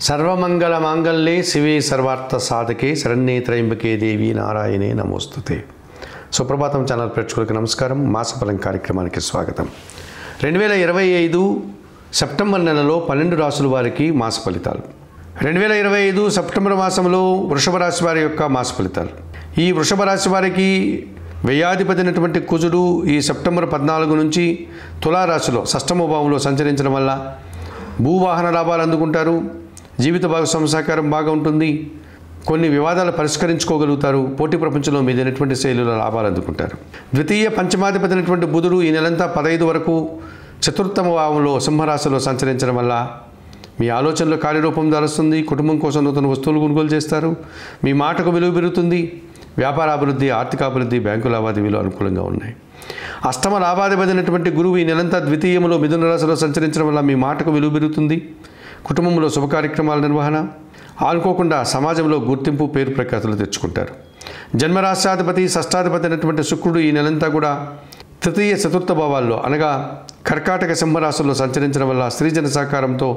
సర్వమంగళ మాంగళ్యే శివే సర్వార్థ సాధకే శరణ్యే త్రయంబకే దేవి నారాయణే నమోస్తుతే. సుప్రభాతం ఛానల్ ప్రేక్షకులకు నమస్కారం. మాసఫలం కార్యక్రమానికి స్వాగతం. 2025 సెప్టెంబర్ నెలలో 12 రాశుల వారికి మాస ఫలితాలు. 2025 సెప్టెంబర్ మాసంలో వృషభ రాశి వారి యొక్క మాస ఫలితాలు. ఈ వృషభ రాశి వారికి వ్యయాధిపతినటువంటి కుజుడు ఈ సెప్టెంబర్ 14 నుంచి తులారాశిలో షష్టమ భావంలో సంచరించడం వల్ల భూవాహన లాభాలు అందుకుంటారు. జీవిత భాగస్వామ్య సహకారం బాగా ఉంటుంది. కొన్ని వివాదాలు పరిష్కరించుకోగలుగుతారు. పోటీ ప్రపంచంలో మీదైనటువంటి శైలుల లాభాలు అందుకుంటారు. ద్వితీయ పంచమాధిపతినటువంటి బుధుడు ఈ నెలంతా 15 వరకు చతుర్థమ భావంలో సింహరాశిలో సంచరించడం వల్ల మీ ఆలోచనలో కార్యరూపం దాలుస్తుంది. కుటుంబం కోసం నూతన వస్తువులు కొనుగోలు చేస్తారు. మీ మాటకు విలువ పెరుగుతుంది. వ్యాపార అభివృద్ధి, ఆర్థికాభివృద్ధి, బ్యాంకు లావాదేవీలు అనుకూలంగా ఉన్నాయి. అష్టమ లాభాధిపతినటువంటి గురువు ఈ నెలంతా ద్వితీయంలో మిథున రాశిలో సంచరించడం వల్ల మీ మాటకు విలువ పెరుగుతుంది. కుటుంబంలో శుభ కార్యక్రమాల నిర్వహణ, ఆనుకోకుండా సమాజంలో గుర్తింపు, పేరు ప్రఖ్యాతులు తెచ్చుకుంటారు. జన్మరాశ్యాధిపతి షష్టాధిపతి అయినటువంటి శుక్రుడు ఈ నెలంతా కూడా తృతీయ చతుర్థ భావాల్లో అనగా కర్కాటక సింహరాశుల్లో సంచరించడం వల్ల స్త్రీజన సహకారంతో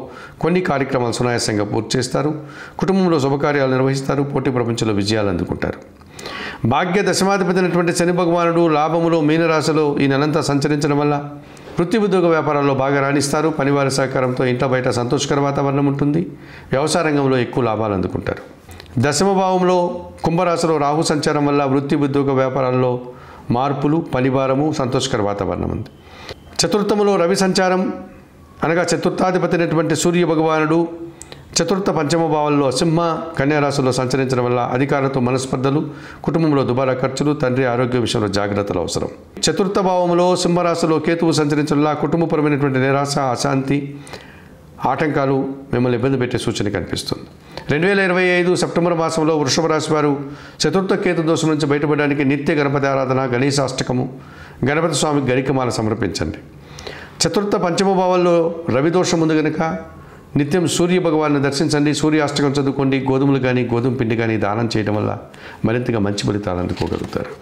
కొన్ని కార్యక్రమాలు సునాయాసంగా పూర్తి చేస్తారు. కుటుంబంలో శుభకార్యాలు నిర్వహిస్తారు. పోటీ ప్రపంచంలో విజయాలు అందుకుంటారు. భాగ్య దశమాధిపతి అయినటువంటి శని భగవానుడు లాభములో మీనరాశిలో ఈ నెలంతా సంచరించడం వల్ల వృత్తి ఉద్యోగ వ్యాపారాల్లో బాగా రాణిస్తారు. పనివారి సహకారంతో ఇంట్లో బయట సంతోషకర వాతావరణం ఉంటుంది. వ్యవసాయ రంగంలో ఎక్కువ లాభాలు అందుకుంటారు. దశమ భావంలో కుంభరాశిలో రాహు సంచారం వల్ల వృత్తి ఉద్యోగ వ్యాపారాల్లో మార్పులు, పనిభారము, సంతోషకర వాతావరణం ఉంది. చతుర్థములో రవి సంచారం అనగా చతుర్థాధిపతి అయినటువంటి సూర్య భగవానుడు చతుర్థ పంచమ భావంలో సింహ కన్యారాశిలో సంచరించడం వల్ల అధికారులతో మనస్పర్ధలు, కుటుంబంలో దుబారా ఖర్చులు, తండ్రి ఆరోగ్య విషయంలో జాగ్రత్తలు అవసరం. చతుర్థ భావంలో సింహరాశిలో కేతువు సంచరించడం వల్ల కుటుంబపరమైనటువంటి నిరాశ, అశాంతి, ఆటంకాలు మిమ్మల్ని ఇబ్బంది పెట్టే సూచన కనిపిస్తుంది. 2025 సెప్టెంబర్ మాసంలో వృషభ రాశి వారు చతుర్థ కేతు దోషం నుంచి బయటపడడానికి నిత్య గణపతి ఆరాధన, గణేశాష్టకము, గణపతి స్వామికి గరికమాల సమర్పించండి. చతుర్థ పంచమ భావంలో రవి దోషం ఉంది కనుక నిత్యం సూర్య భగవాన్ని దర్శించండి. సూర్యాష్టకం చదువుకోండి. గోధుమలు కానీ గోధుమ పిండి కానీ దానం చేయడం వల్ల మరింతగా మంచి ఫలితాలు అందుకోగలుగుతారు.